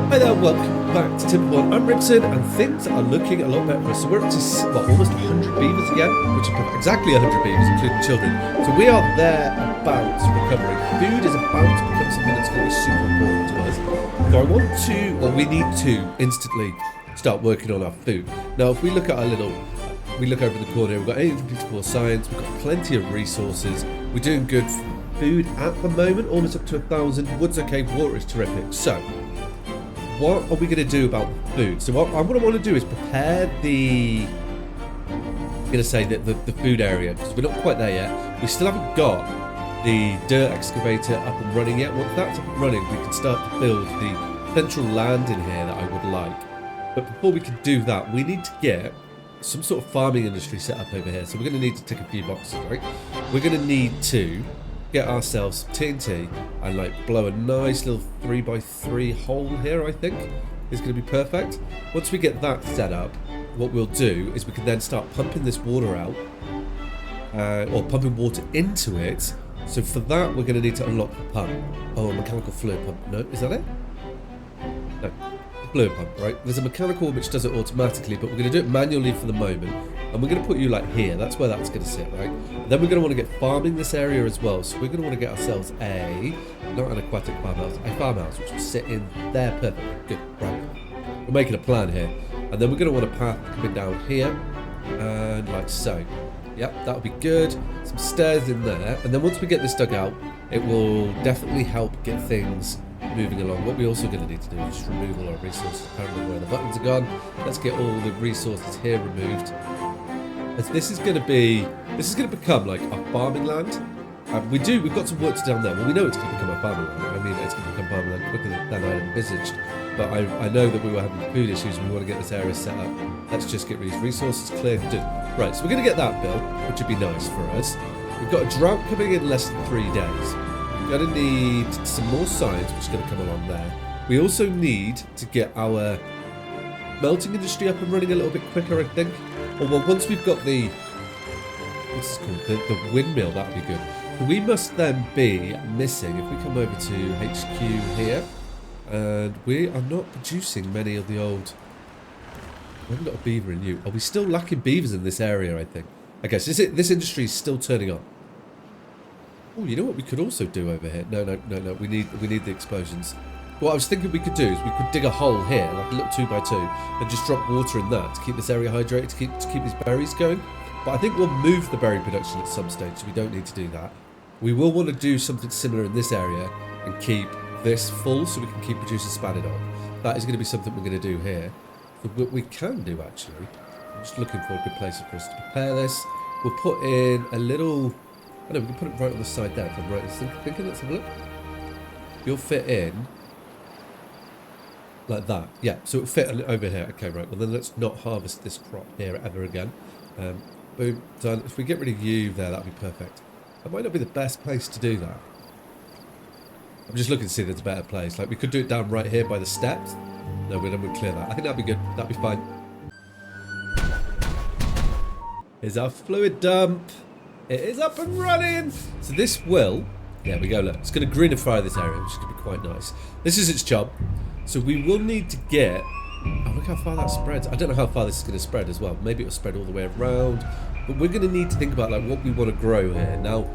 Hi there, welcome back to Timberborn. I'm Ribson, and things are looking a lot better for us. So we're up to almost 100 beavers again, which is exactly 100 beavers, including children. So we are there about recovering. Food is about to become something that's going to be super important to us. So I want to, or we need to, instantly start working on our food. Now, if we look at our little, we look over in the corner, we've got 854 science, we've got plenty of resources, we're doing good food at the moment, almost up to 1,000. Wood's okay, water is terrific. So what are we going to do about food? So what I want to do is prepare the, I'm going to say that the food area, because we're not quite there yet. We still haven't got the dirt excavator up and running yet. Once that's up and running, we can start to build the central land in here that I would like. But before we can do that, we need to get some sort of farming industry set up over here. So we're going to need to tick a few boxes, right? We're going to need to get ourselves TNT and like blow a nice little 3x3 hole here. I think is going to be perfect. Once we get that set up, what we'll do is we can then start pumping this water out or pumping water into it. So for that, we're going to need to unlock the pump. Oh, a mechanical fluid pump. No, is that it? No, fluid pump, right? There's a mechanical one which does it automatically, but we're going to do it manually for the moment. And we're going to put you like here. That's where that's going to sit, right? And then we're going to want to get farming this area as well. So we're going to want to get ourselves not an aquatic farmhouse, a farmhouse, which will sit in there. Perfect. Good. Right. We're making a plan here. And then we're going to want a path coming down here. And like so. Yep, that'll be good. Some stairs in there. And then once we get this dug out, it will definitely help get things moving along. What we're also going to need to do is just remove all our resources. Apparently where the buttons are gone. Let's get all the resources here removed. As this is going to become like our farming land. We've got some work to do down there. Well, we know it's going to become our farming land. I mean, it's going to become farming land quicker than I envisaged. But I know that we were having food issues and we want to get this area set up. Let's just get these resources cleared. Right, so we're going to get that built, which would be nice for us. We've got a drought coming in less than 3 days. We're going to need some more science, which is going to come along there. We also need to get our melting industry up and running a little bit quicker, I think. Or well, once we've got the, what's it called, the windmill, that would be good. We must then be missing, if we come over to HQ here, and we are not producing many of the old, we haven't got a beaver in you. Are we still lacking beavers in this area, I think? I guess, this industry is still turning on. Oh, you know what we could also do over here? No, we need the explosions. What I was thinking we could do is we could dig a hole here, like a little 2x2, and just drop water in that to keep this area hydrated, to keep these berries going. But I think we'll move the berry production at some stage, so we don't need to do that. We will want to do something similar in this area and keep this full so we can keep producing spadidol. That is going to be something we're going to do here. But what we can do, actually, I'm just looking for a good place for us to prepare this. We'll put in a little, I know, we can put it right on the side there if I'm right in thinking. Let's have a look. You'll fit in like that. Yeah, so it'll fit over here. Okay, right. Well, then let's not harvest this crop here ever again. Boom, done. If we get rid of you there, that'll be perfect. That might not be the best place to do that. I'm just looking to see if there's a better place. Like, we could do it down right here by the steps. No, we'll clear that. I think that'd be good. That'd be fine. Here's our fluid dump. It is up and running. So this will, there we go, look. It's going to greenify this area, which is going to be quite nice. This is its job. So we will need to get, oh, look how far that spreads. I don't know how far this is going to spread as well. Maybe it'll spread all the way around. But we're going to need to think about like what we want to grow here. Now,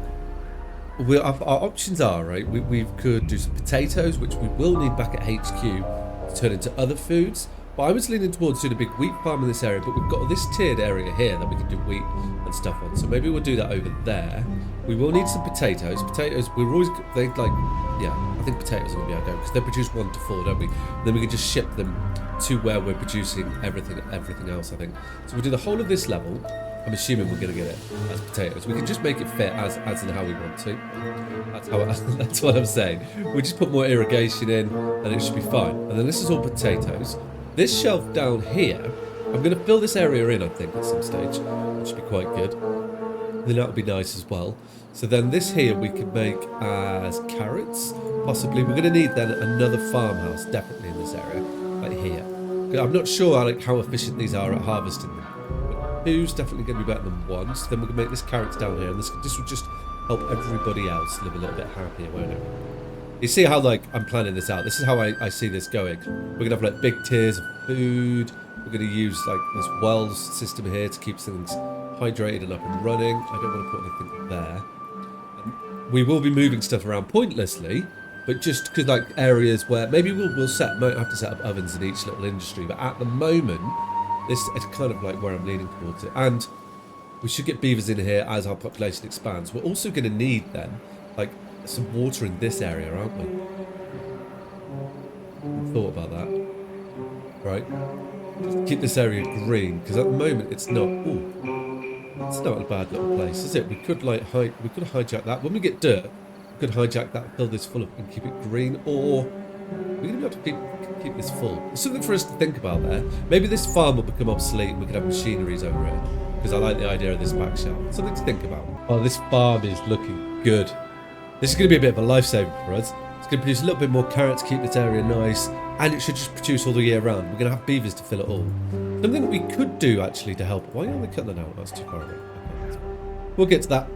our options are, right, we could do some potatoes, which we will need back at HQ to turn into other foods. But I was leaning towards doing a big wheat farm in this area, but we've got this tiered area here that we can do wheat and stuff on. So maybe we'll do that over there. We will need some potatoes. Potatoes, we're always, they like, yeah, I think potatoes are going to be our go because they produce 1 to 4, don't we? And then we can just ship them to where we're producing everything else, I think. So we'll do the whole of this level. I'm assuming we're going to get it as potatoes. We can just make it fit as and how we want to. That's what I'm saying. We just put more irrigation in and it should be fine. And then this is all potatoes. This shelf down here, I'm going to fill this area in, I think, at some stage. Which should be quite good. Then that'll be nice as well. So then this here we can make as carrots, possibly. We're going to need then another farmhouse, definitely in this area, like here. I'm not sure like how efficient these are at harvesting them. But 2's definitely going to be better than 1. So then we can make this carrots down here, and this will just help everybody else live a little bit happier, won't it? You see how, like, I'm planning this out. This is how I see this going. We're going to have, like, big tiers of food. We're going to use, like, this wells system here to keep things hydrated and up and running. I don't want to put anything there. We will be moving stuff around pointlessly, but just because, like, areas where maybe we'll might have to set up ovens in each little industry. But at the moment, this is kind of like where I'm leaning towards it. And we should get beavers in here as our population expands. We're also going to need then, like, some water in this area, aren't we? Thought about that, right? Just keep this area green because at the moment it's not. Ooh, it's not a bad little place, is it? We could like we could hijack that when we get dirt. We could hijack that, fill this full up, and keep it green, or we're going to have to keep this full. There's something for us to think about there. Maybe this farm will become obsolete and we could have machineries over it because I like the idea of this back shelf. Something to think about. Oh, this farm is looking good. This is going to be a bit of a lifesaver for us. It's going to produce a little bit more carrots, keep this area nice, and it should just produce all the year round. We're going to have beavers to fill it all. Something that we could do actually to help. Why aren't they cutting that out? That's too far away. Okay, we'll get to that.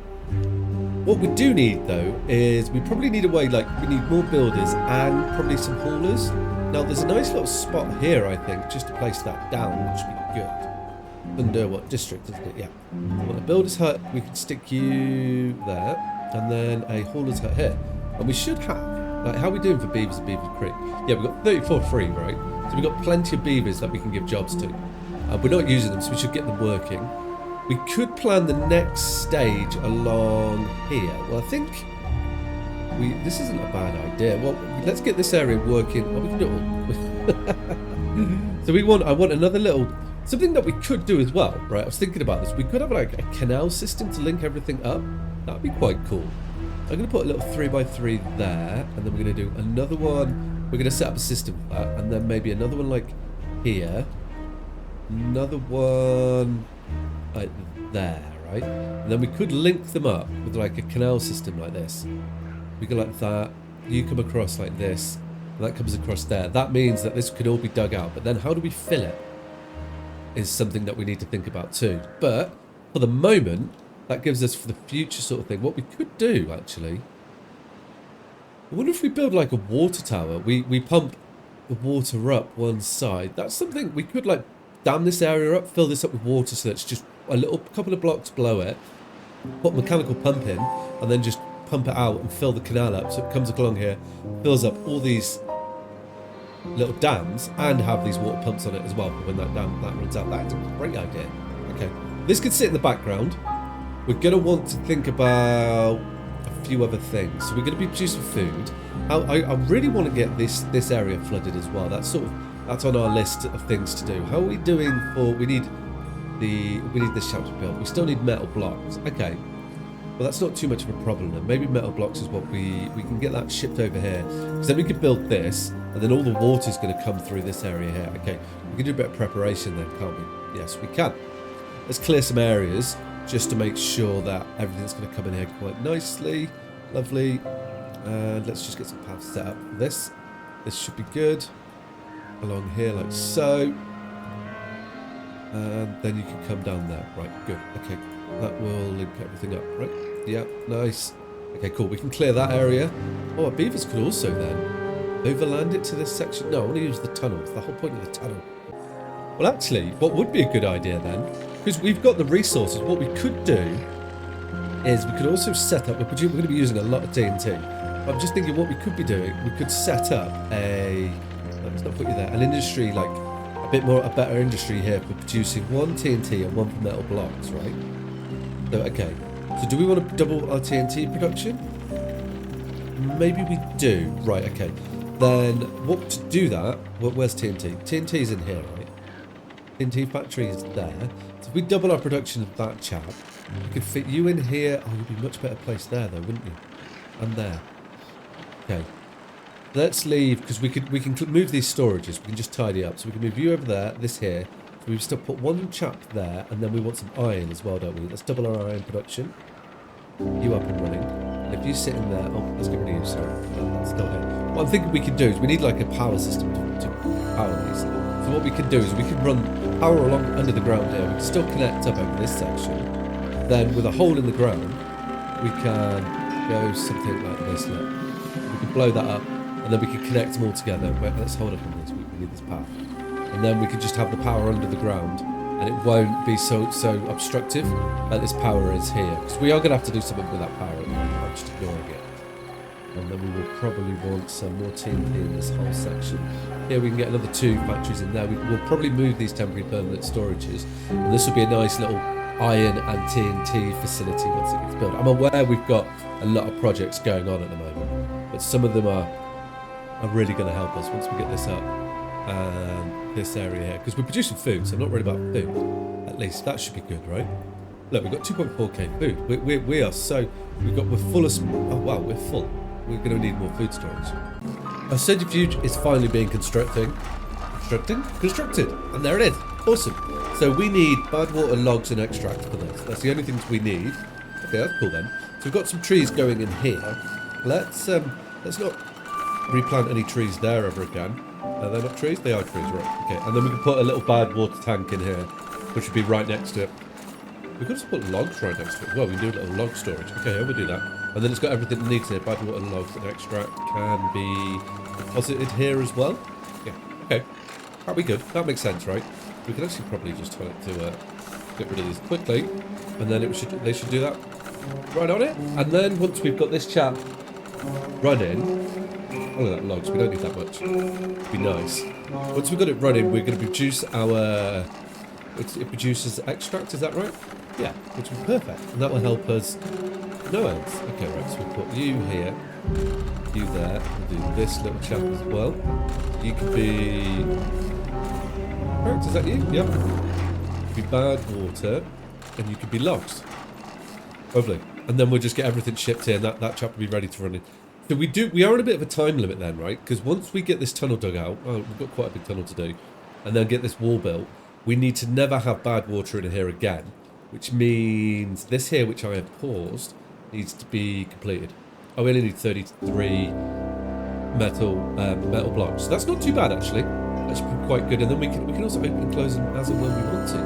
What we do need though is we probably need a way, like we need more builders and probably some haulers. Now there's a nice little spot here, I think, just to place that down, which would be good. Under what district, isn't it? Yeah. Well, a builder's hut, we can stick you there. And then a hauler's hut here. And we should have, like, how are we doing for beavers and beaver creek? Yeah, we've got 34 free, right? So we've got plenty of beavers that we can give jobs to. We're not using them, so we should get them working. We could plan the next stage along here. Well, I think this isn't a bad idea. Well, let's get this area working. Well, we can do it all. So I want another little, something that we could do as well, right? I was thinking about this. We could have like a canal system to link everything up. That'd be quite cool. I'm going to put a little 3x3 there, and then we're going to do another one. We're going to set up a system for that, and then maybe another one like here. Another one like there, right? And then we could link them up with like a canal system like this. We go like that. You come across like this, and that comes across there. That means that this could all be dug out, but then how do we fill it is something that we need to think about too. But for the moment, that gives us for the future sort of thing. What we could do, actually, I wonder if we build like a water tower. We pump the water up one side. That's something we could like dam this area up, fill this up with water so it's just a little couple of blocks below it, put a mechanical pump in, and then just pump it out and fill the canal up so it comes along here, fills up all these little dams, and have these water pumps on it as well when that runs out. That's a great idea. Okay, this could sit in the background. We're going to want to think about a few other things. So we're going to be producing food. I really want to get this area flooded as well. That's on our list of things to do. How are we doing for? We need this chapter built. We still need metal blocks. Okay. Well, that's not too much of a problem then. Maybe metal blocks is what we can get that shipped over here. Because then we can build this, and then all the water's going to come through this area here. Okay. We can do a bit of preparation then, can't we? Yes, we can. Let's clear some areas, just to make sure that everything's going to come in here quite nicely. Lovely. And let's just get some paths set up for this. This should be good. Along here like so. And then you can come down there. Right, good. Okay, that will link everything up, right? Yeah, nice. Okay, cool. We can clear that area. Oh, our beavers could also then overland it to this section. No, I want to use the tunnel. It's the whole point of the tunnel. Well, actually, what would be a good idea then, because we've got the resources, what we could do is we could also set up, we're going to be using a lot of TNT. I'm just thinking what we could be doing, we could set up let's not put you there, an industry, like a better industry here for producing one TNT and one for metal blocks, right? So, okay. So do we want to double our TNT production? Maybe we do. Right, okay. Then, what to do that, where's TNT? TNT's in here, right? TNT factory is there. So if we double our production of that chap, we could fit you in here. Oh, you'd be much better placed there though, wouldn't you? And there. Okay. Let's leave, because we can move these storages. We can just tidy up. So we can move you over there, this here. So we've still put one chap there, and then we want some iron as well, don't we? Let's double our iron production. You up and running. And if you sit in there, oh, let's get rid of you, sorry. That's not it. What I'm thinking we can do is we need like a power system to power these. So what we can do is we can run power along under the ground here. We can still connect up over this section. Then with a hole in the ground, we can go something like this. Look. We We can blow that up, and then we can connect them all together. Wait, let's hold up on this. We need this power. And then we can just have the power under the ground, and it won't be so obstructive like this power is here. Because we are going to have to do something with that power. I'm just ignoring it. And then we will probably want some more TNT in this whole section. Here we can get another 2 factories in there. We'll probably move these temporary permanent storages. And this will be a nice little iron and TNT facility once it gets built. I'm aware we've got a lot of projects going on at the moment, but some of them are really going to help us once we get this up. And this area here, because we're producing food, so I'm not worried about food. At least that should be good, right? Look, we've got 2.4k food. We are so... we're full of... oh, wow, we're full. We're going to need more food storage. Our centrifuge is finally being constructed, and there it is. Awesome. So we need bad water logs and extract for this. That's the only things we need. Okay, that's cool then. So we've got some trees going in here. Let's not replant any trees there ever again. Are they not trees? They are trees, right? Okay, and then we can put a little bad water tank in here, which would be right next to it. We could just put logs right next to it. Well, we can do a little log storage. Okay, I will do that. And then it's got everything it needs here. Bad water logs and extract can be deposited here as well. Yeah, okay. That'll be good. That makes sense, right? We can actually probably just tell it to get rid of these quickly. And then they should do that right on it. And then once we've got this chap running... oh, look at that logs. We don't need that much. It'd be nice. Once we've got it running, we're going to produce our... it produces extract, is that right? Yeah, which will be perfect. And that will help us... no else. Okay, right, so we'll put you here, you there, we'll do this little chap as well. You could be... correct, is that you? Yep. You could be bad water, and you could be logs. Lovely. And then we'll just get everything shipped in, that chap will be ready to run in. So we are on a bit of a time limit then, right? Because once we get this tunnel dug out, oh, we've got quite a big tunnel to do, and then get this wall built, we need to never have bad water in here again, which means this here, which I have paused, needs to be completed. Oh, we only need 33 metal blocks. So that's not too bad actually. That should be quite good. And then we can also open and close them as and when we want to.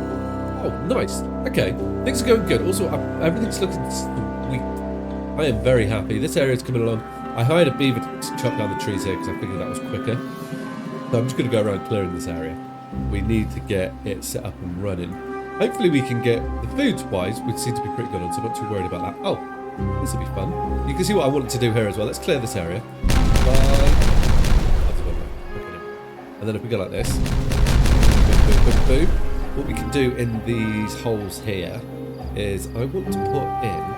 Oh, nice. Okay, things are going good. Also, everything's looking sweet. I am very happy. This area is coming along. I hired a beaver to chop down the trees here because I figured that was quicker. So I'm just going to go around clearing this area. We need to get it set up and running. Hopefully we can get the food wise, we seem to be pretty good on, so I'm not too worried about that. Oh, this will be fun. You can see what I wanted to do here as well. Let's clear this area. And then if we go like this, boom, boom, boom, boom. What we can do in these holes here is I want to put in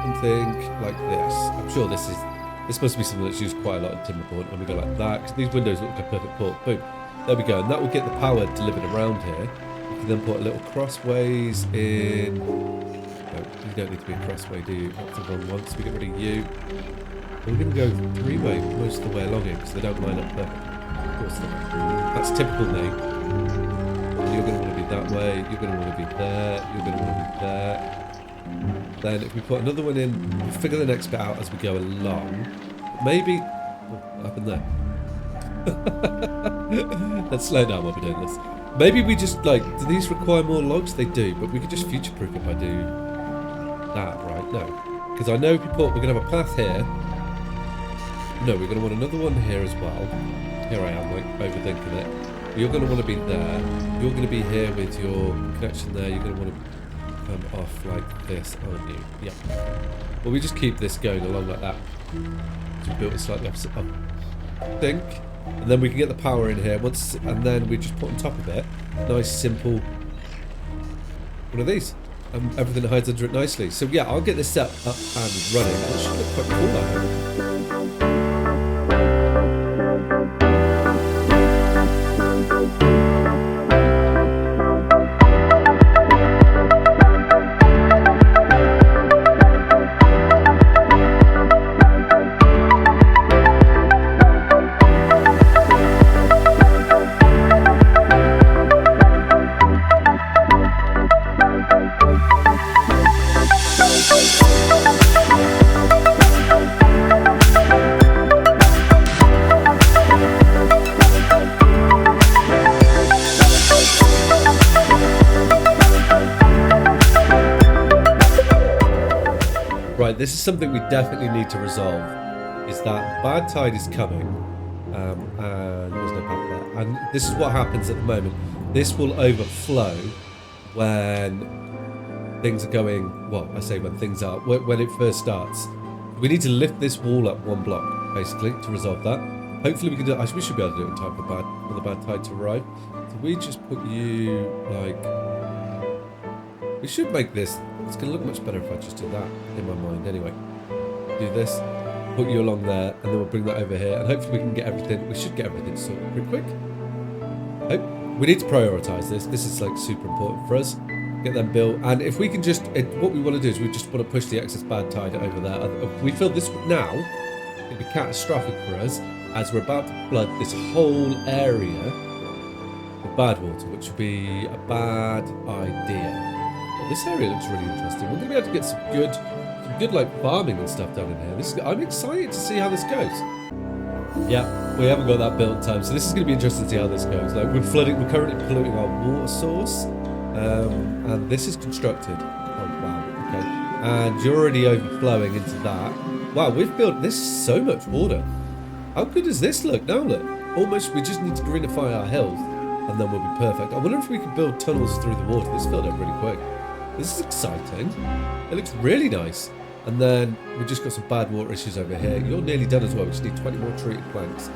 something like this. I'm sure this must be something that's used quite a lot in Timberborn. And we go like that, because these windows look like a perfect port. Boom. There we go. And that will get the power delivered around here. You can then put a little crossways in. No, you don't need to be a crossway, do you? That's the one once. We get rid of you. We're going to go 3-way most of the way along here because they don't line up perfect. Of course not. That's typical me. You're going to want to be that way. You're going to want to be there. You're going to want to be there. Then if we put another one in, we'll figure the next bit out as we go along. Maybe... oh, what happened there? Let's slow down while we're doing this. Maybe we just, like, do these require more logs? They do, but we could just future-proof if I do that, right? No. Because I know we're going to have a path here. No, we're going to want another one here as well. Here I am, like, overthinking it. You're going to want to be there. You're going to be here with your connection there. You're going to want to come off like this, aren't you? Yep. Well, we just keep this going along like that. So we built it slightly opposite up, I think. And then we can get the power in here once, and then we just put on top of it nice simple one of these, and everything hides under it nicely. So yeah, I'll get this set up and running. That should look quite cool, I hope. This is something we definitely need to resolve is that bad tide is coming, and there's no path there. And this is what happens at the moment. This will overflow when things are going, well, I say when things are, when it first starts. We need to lift this wall up 1 block, basically, to resolve that. Hopefully we can do it. We should be able to do it in time for the bad tide to arrive. So we just put you, like, we should make this, it's going to look much better if I just do that, in my mind, anyway. Do this, put you along there, and then we'll bring that over here, and hopefully we can get everything, we should get everything sorted pretty quick. We need to prioritise this. This is, like, super important for us. Get them built, and if we can just, what we want to do is we just want to push the excess bad tide over there. We feel this now, it'd be catastrophic for us, as we're about to flood this whole area with bad water, which would be a bad idea. But this area looks really interesting. We're going to be able to get some good like farming and stuff done in here. I'm excited to see how this goes. Yeah, we haven't got that built in time, so this is going to be interesting to see how this goes. Like we're currently polluting our water source, and this is constructed. Oh wow, okay. And you're already overflowing into that. Wow, we've built this so much water. How good does this look? Now look, almost we just need to greenify our hills, and then we'll be perfect. I wonder if we can build tunnels through the water. This filled up really quick. This is exciting. It looks really nice. And then we've just got some bad water issues over here. You're nearly done as well. We just need 20 more treated plants.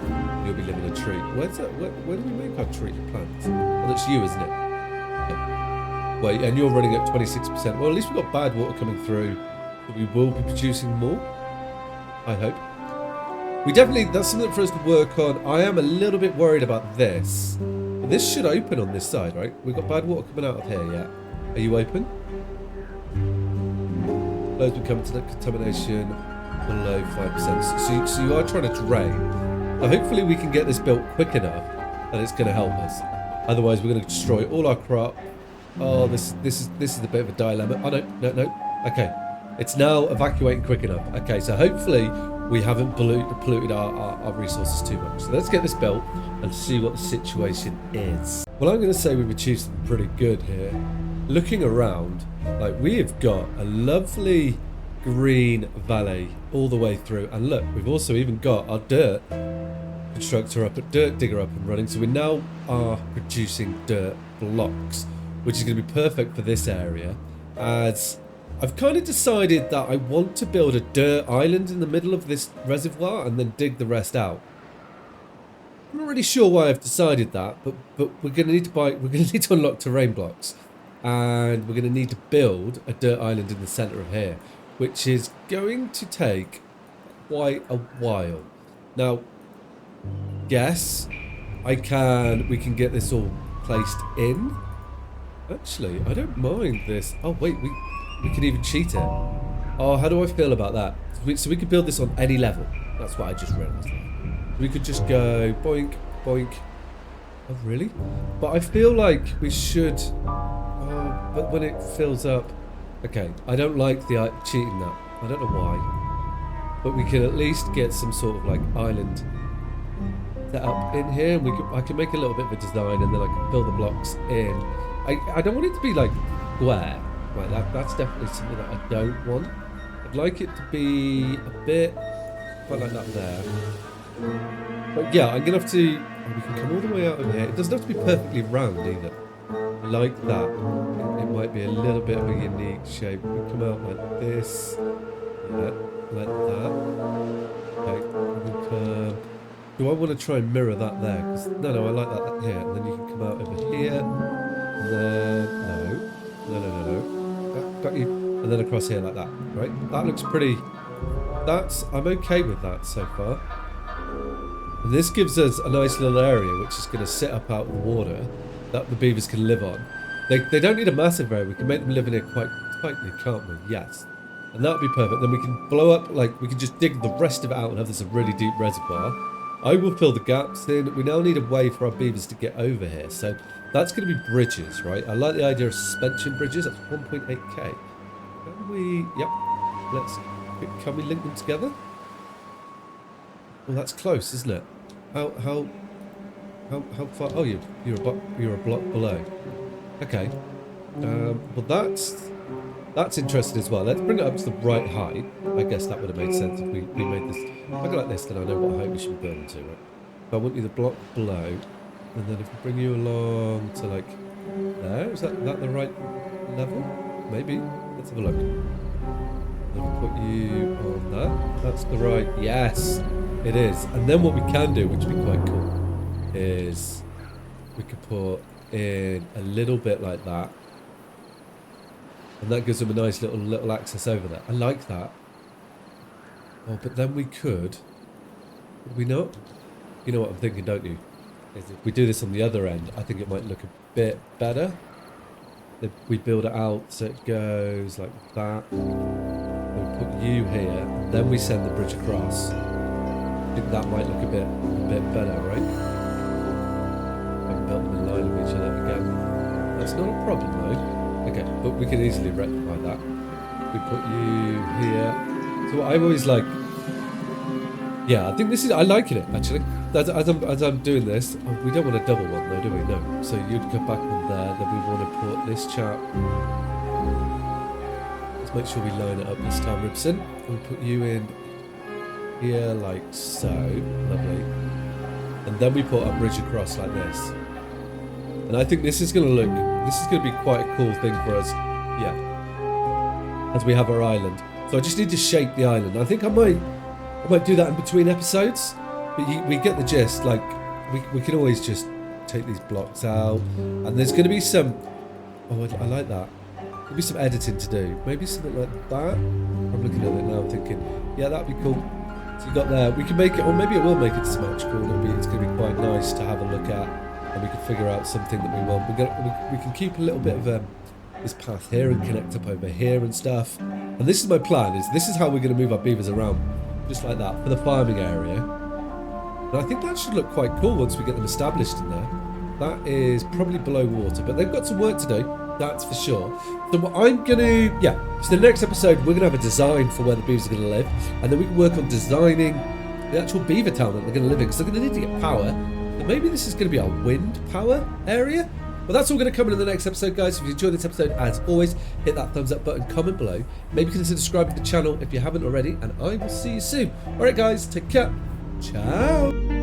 You'll be living in a tree. Where's that? Where do we make our treated plants? Well, that's you, isn't it? Yeah. Wait, and you're running at 26%. Well, at least we've got bad water coming through. But we will be producing more. I hope. That's something for us to work on. I am a little bit worried about this. But this should open on this side, right? We've got bad water coming out of here, yeah. Are you open? Loads become contamination below 5%. So you are trying to drain. Now hopefully we can get this built quick enough that it's going to help us. Otherwise we're going to destroy all our crop. Oh, this is a bit of a dilemma. Oh no. Okay, it's now evacuating quick enough. Okay, so hopefully we haven't polluted our resources too much. So let's get this built and see what the situation is. Well, I'm going to say we've achieved something pretty good here. Looking around, like we have got a lovely green valley all the way through, and look, we've also even got our dirt digger up and running, so we now are producing dirt blocks, which is going to be perfect for this area, as I've kind of decided that I want to build a dirt island in the middle of this reservoir and then dig the rest out. I'm not really sure why I've decided that, but we're going to need to unlock terrain blocks. And we're going to need to build a dirt island in the centre of here, which is going to take quite a while. Now, yes, we can get this all placed in. Actually, I don't mind this. Oh wait, we can even cheat it. Oh, how do I feel about that? So we could build this on any level. That's what I just realised. We could just go boink, boink. Oh really? But I feel like we should. But when it fills up, okay, I don't like the cheating that. I don't know why, but we can at least get some sort of like island set up in here, and I can make a little bit of a design, and then I can fill the blocks in. I don't want it to be like square, right? That's definitely something that I don't want. I'd like it to be a bit quite like that there. But yeah, I'm gonna have to. We can come all the way out of here. It doesn't have to be perfectly round either. Like that. It might be a little bit of a unique shape. We come out like this. Yeah, like that. Okay, we come. Do I want to try and mirror that there? No, I like that here. And then you can come out over here. And then no. Got you. And then across here like that. Right? That looks pretty. I'm okay with that so far. And this gives us a nice little area which is going to sit up out of the water that the beavers can live on. They don't need a massive area. We can make them live in here quite tightly, can't we? Yes. And that would be perfect. Then we can blow up, like, we can just dig the rest of it out and have this a really deep reservoir. I will fill the gaps in. We now need a way for our beavers to get over here. So that's going to be bridges, right? I like the idea of suspension bridges. That's 1.8k. Can we... Yep. Can we link them together? Well, that's close, isn't it? How far? Oh, you're a block below. Okay. Well, That's interesting as well. Let's bring it up to the right height. I guess that would have made sense if we made this. If I go like this, then I know what height we should be building to, right? But I want you to block below, and then if we bring you along to like there, is that the right level? Maybe. Let's have a look. Then we'll put you on that. That's the right. Yes, it is. And then what we can do, which would be quite cool, is we could put in a little bit like that. And that gives them a nice little access over there. I like that. Oh, but then we could we not? You know what I'm thinking, don't you? Is if we do this on the other end, I think it might look a bit better. If we build it out so it goes like that. We'll put you here, and then we send the bridge across. I think that might look a bit better, right? Haven't built them in line with each other again. That's not a problem though. Okay, but we can easily rectify that. We put you here. So what I always like, yeah, I think this is, I like it actually. As I'm doing this, oh, we don't want a double one though, do we? No. So you'd come back on there, then we want to put this chap. Let's make sure we line it up this time, Ribson. We'll put you in here like so. Lovely. And then we put a bridge across like this. And I think this is going to be quite a cool thing for us. Yeah. As we have our island. So I just need to shape the island. I think I might do that in between episodes. But we get the gist. Like, we can always just take these blocks out. And there's going to be some... Oh, I like that. There'll be some editing to do. Maybe something like that. I'm looking at it now thinking, yeah, that'd be cool. So you got there. We can make it, or maybe it will make it symmetrical. It's going to be quite nice to have a look at. And we can figure out something that we want. We can keep a little bit of this path here and connect up over here and stuff. And this is my plan, this is how we're going to move our beavers around. Just like that, for the farming area. And I think that should look quite cool once we get them established in there. That is probably below water, but they've got some work to do, that's for sure. So what I'm going to, so the next episode we're going to have a design for where the beavers are going to live. And then we can work on designing the actual beaver town that they're going to live in, because they're going to need to get power. And maybe this is going to be our wind power area. But that's all going to come in the next episode, guys. If you enjoyed this episode, as always, hit that thumbs up button, comment below. Maybe consider subscribing to the channel if you haven't already, and I will see you soon. All right, guys, take care. Ciao.